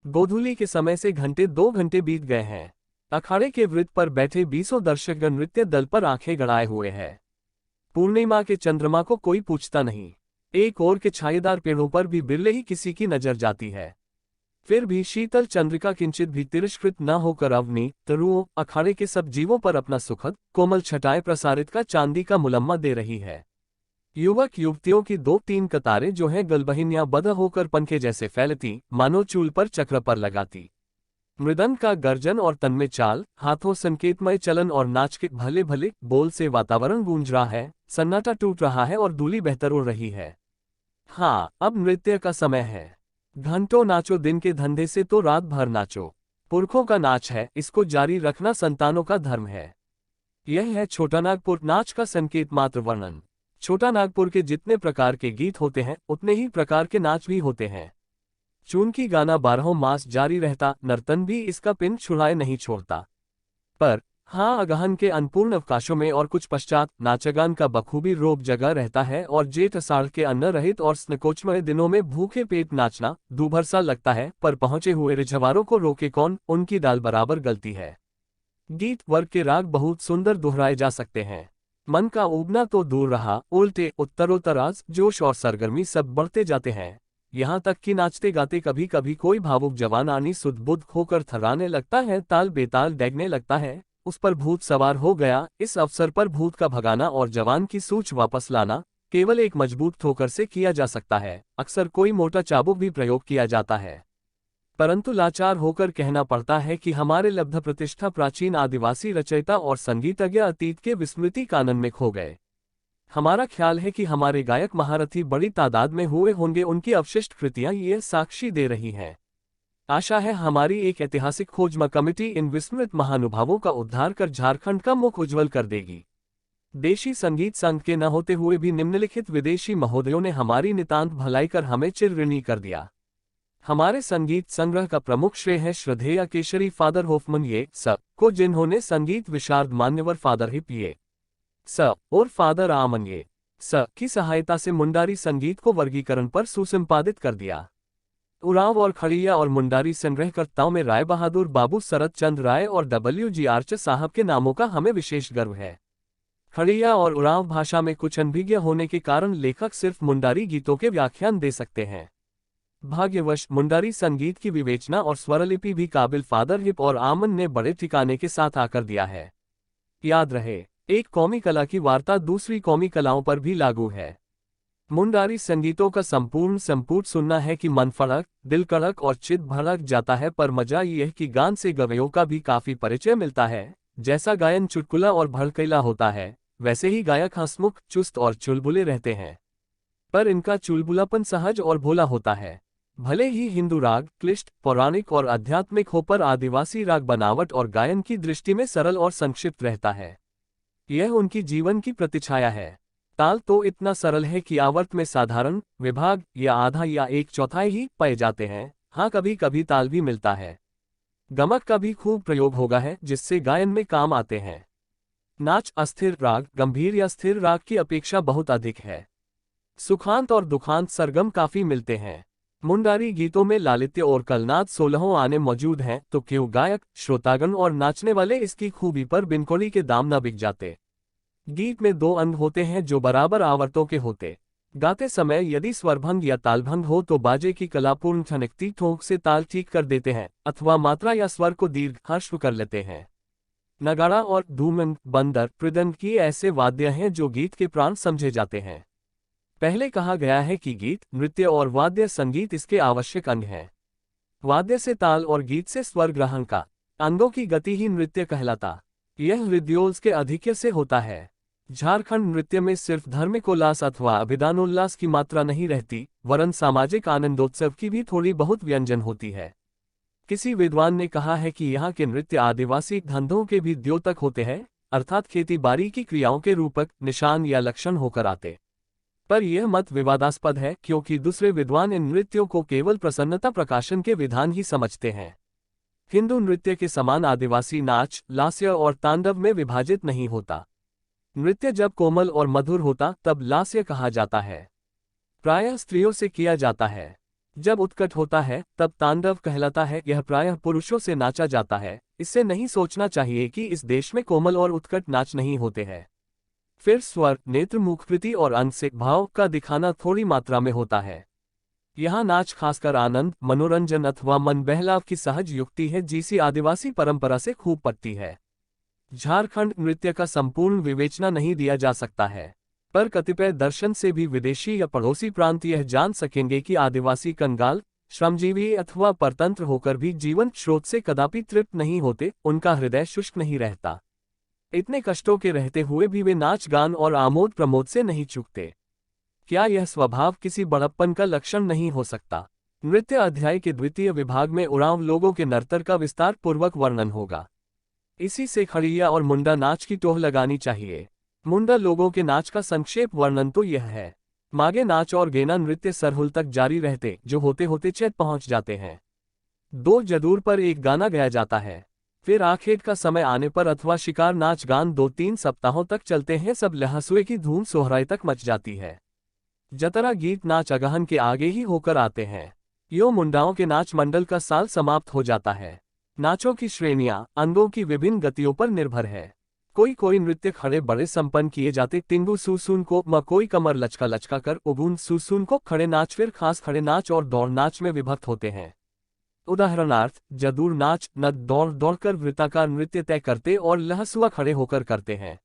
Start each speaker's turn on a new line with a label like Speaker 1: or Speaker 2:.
Speaker 1: गोधूली के समय से 2 घंटे बीत गए हैं। अखाड़े के वृत्त पर बैठे बीसों दर्शकगण नृत्य दल पर आंखें गड़ाए हुए हैं। पूर्णिमा के चंद्रमा को कोई पूछता नहीं। एक ओर के छायेदार पेड़ों पर भी बिरले ही किसी की नजर जाती है। फिर भी शीतल चंद्रिका किंचित भी तिरस्कृत न होकर अवनी तरुओं अखाड़े के सब जीवों पर अपना सुखद कोमल छटाएं प्रसारित का चांदी का मुलम्मा दे रही है। युवक युवतियों की 2-3 कतारें जो हैं गलबहिनियां बंद होकर पंखे जैसे फैलती, मानो चूल पर चक्र पर लगाती। मृदंग का गर्जन और तन्मय चाल, हाथों संकेतमय चलन और नाच के भले भले बोल से वातावरण गूंज रहा है, सन्नाटा टूट रहा है और धूली बहतर उड़ रही है। हाँ, अब नृत्य का समय है। घंटों नाचो, दिन के धंधे से तो रात भर नाचो। पुरखों का नाच है, इसको जारी रखना संतानों का धर्म है। यह है छोटानागपुर नाच का संकेत मात्र वर्णन। छोटानागपुर के जितने प्रकार के गीत होते हैं उतने ही प्रकार के नाच भी होते हैं। चूंकि गाना 12 मास जारी रहता, नर्तन भी इसका पिन छुड़ाए नहीं छोड़ता। पर हाँ, अगहन के अनपूर्ण अवकाशों में और कुछ पश्चात नाचगान का बखूबी रोब जगा रहता है और जेठ अषाढ़ के अन्न रहित और स्नकोचमय दिनों में भूखे पेट नाचना दूभर सा लगता है। पर पहुंचे हुए रिझवारों को रोके कौन, उनकी दाल बराबर गलती है। गीत वर्ग के राग बहुत सुंदर दोहराए जा सकते हैं। मन का उबना तो दूर रहा, उल्टे उत्तरोत्तराज जोश और सरगर्मी सब बढ़ते जाते हैं। यहाँ तक कि नाचते गाते कभी कभी कोई भावुक जवान आनी सुध बुध होकर थर्राने लगता है, ताल बेताल डेगने लगता है। उस पर भूत सवार हो गया। इस अवसर पर भूत का भगाना और जवान की सूझ वापस लाना केवल एक मजबूत ठोकर से किया जा सकता है। अक्सर कोई मोटा चाबुक भी प्रयोग किया जाता है। परंतु लाचार होकर कहना पड़ता है कि हमारे लब्ध प्रतिष्ठा प्राचीन आदिवासी रचयिता और संगीतज्ञ अतीत के विस्मृति कानन में खो गए। हमारा ख्याल है कि हमारे गायक महारथी बड़ी तादाद में हुए होंगे। उनकी अवशिष्ट कृतियां ये साक्षी दे रही हैं। आशा है हमारी एक ऐतिहासिक खोज कमेटी इन विस्मृत महानुभावों का उद्धार कर झारखंड का मुख उज्ज्वल कर देगी। देशी संगीत संघ के न होते हुए भी निम्नलिखित विदेशी महोदयों ने हमारी नितांत भलाई कर हमें चिर ऋणी कर दिया। हमारे संगीत संग्रह का प्रमुख श्रेय है श्रद्धेय केशरी फादर होफमन ये स को, जिन्होंने संगीत विशारद मान्यवर फादर हिप ये स और फादर आमन ये स की सहायता से मुंडारी संगीत को वर्गीकरण पर सुसंपादित कर दिया। उरांव और खड़िया और मुंडारी संग्रहकर्ताओं में राय बहादुर बाबू, शरद चंद राय और W.G. आर्च साहब के नामों का हमें विशेष गर्व है। खड़िया और उरांव भाषा में कुछ अनभिज्ञ होने के कारण लेखक सिर्फ मुंडारी गीतों के व्याख्यान दे सकते हैं। भाग्यवश मुंडारी संगीत की विवेचना और स्वरलिपि भी काबिल फादर हिप और आमन ने बड़े ठिकाने के साथ आकर दिया है। याद रहे, एक कौमी कला की वार्ता दूसरी कौमी कलाओं पर भी लागू है। मुंडारी संगीतों का संपूर्ण संपुट सुनना है कि मन फड़क, दिल कड़क और चित भड़क जाता है। पर मजा यह कि गान से गवैयों का भी काफी परिचय मिलता है। जैसा गायन चुटकुला और भड़कैला होता है, वैसे ही गायक हंसमुख, चुस्त और चुलबुले रहते हैं। पर इनका चुलबुलापन सहज और भोला होता है। भले ही हिंदू राग क्लिष्ट, पौराणिक और आध्यात्मिक हो, पर आदिवासी राग बनावट और गायन की दृष्टि में सरल और संक्षिप्त रहता है। यह उनकी जीवन की प्रतिछाया है। ताल तो इतना सरल है कि आवर्त में साधारण विभाग या आधा या 1/4 ही पाए जाते हैं। हाँ, कभी कभी ताल भी मिलता है। गमक का भी खूब प्रयोग होगा है, जिससे गायन में काम आते हैं। नाच अस्थिर राग गंभीर या स्थिर राग की अपेक्षा बहुत अधिक है। सुखांत और दुखांत सरगम काफी मिलते हैं। मुंडारी गीतों में लालित्य और कलनाद 16 आने मौजूद हैं, तो क्यों गायक, श्रोतागण और नाचने वाले इसकी खूबी पर बिनकोड़ी के दाम न बिक जाते। गीत में 2 अंग होते हैं जो बराबर आवर्तों के होते। गाते समय यदि स्वरभंग या तालभंग हो तो बाजे की कलापूर्ण ठनकती ठोंक से ताल ठीक कर देते हैं, अथवा मात्रा या स्वर को दीर्घ हर्ष कर लेते हैं। नगाड़ा और धूमंग, बंदर, मृदंग की ऐसे वाद्य हैं जो गीत के प्राण समझे जाते हैं। पहले कहा गया है कि गीत, नृत्य और वाद्य संगीत इसके आवश्यक अंग हैं। वाद्य से ताल और गीत से स्वर ग्रहण का अंगों की गति ही नृत्य कहलाता। यह हृदयोल्लास के अधिक्य से होता है। झारखंड नृत्य में सिर्फ धार्मिक उल्लास अथवा अभिदानोल्लास की मात्रा नहीं रहती, वरन सामाजिक आनंदोत्सव की भी थोड़ी बहुत व्यंजन होती है। किसी विद्वान ने कहा है कि यहाँ के नृत्य आदिवासी धंधों के भी द्योतक होते हैं, अर्थात खेती बाड़ी की क्रियाओं के रूपक, निशान या लक्षण होकर आते। पर यह मत विवादास्पद है, क्योंकि दूसरे विद्वान इन नृत्यों को केवल प्रसन्नता प्रकाशन के विधान ही समझते हैं। हिंदू नृत्य के समान आदिवासी नाच, लास्य और तांडव में विभाजित नहीं होता। नृत्य जब कोमल और मधुर होता तब लास्य कहा जाता है। प्रायः स्त्रियों से किया जाता है। जब उत्कट होता है तब तांडव कहलाता है। यह प्रायः पुरुषों से नाचा जाता है। इससे नहीं सोचना चाहिए कि इस देश में कोमल और उत्कट नाच नहीं होते हैं। फिर स्वर, नेत्र, मुखकृति और अंग से भाव का दिखाना थोड़ी मात्रा में होता है। यहाँ नाच खासकर आनंद, मनोरंजन अथवा मन बहलाव की सहज युक्ति है, जिसे आदिवासी परंपरा से खूब पड़ती है। झारखंड नृत्य का संपूर्ण विवेचना नहीं दिया जा सकता है, पर कतिपय दर्शन से भी विदेशी या पड़ोसी प्रांत यह जान सकेंगे कि आदिवासी कंगाल, श्रमजीवी अथवा परतंत्र होकर भी जीवन स्रोत से कदापि तृप्त नहीं होते, उनका हृदय शुष्क नहीं रहता। इतने कष्टों के रहते हुए भी वे नाच गान और आमोद प्रमोद से नहीं चूकते। क्या यह स्वभाव किसी बड़प्पन का लक्षण नहीं हो सकता? नृत्य अध्याय के द्वितीय विभाग में उरांव लोगों के नर्तर का विस्तार पूर्वक वर्णन होगा। इसी से खड़िया और मुंडा नाच की टोह लगानी चाहिए। मुंडा लोगों के नाच का संक्षेप वर्णन तो यह है। मागे नाच और गेना नृत्य सरहुल तक जारी रहते, जो होते होते चैत पहुंच जाते हैं। 2 जदूर पर एक गाना गाया जाता है। फिर आखेट का समय आने पर अथवा शिकार नाच गान 2-3 सप्ताहों तक चलते हैं। सब लहसुए की धूम सोहराई तक मच जाती है। जतरा गीत नाच अगहन के आगे ही होकर आते हैं। यो मुंडाओं के नाच मंडल का साल समाप्त हो जाता है। नाचों की श्रेणियां अंगों की विभिन्न गतियों पर निर्भर है। कोई नृत्य खड़े बड़े संपन्न किए जाते टिंगू सुसुन को, कोई कमर लचका लचका कर उगुन सुसुन को खड़े नाच, फिर खास खड़े नाच और दौड़ नाच में विभक्त होते हैं। उदाहरणार्थ जदूर नाच नद दौड़ दौड़कर वृत्ताकार नृत्य तय करते और लहसुआ खड़े होकर करते हैं।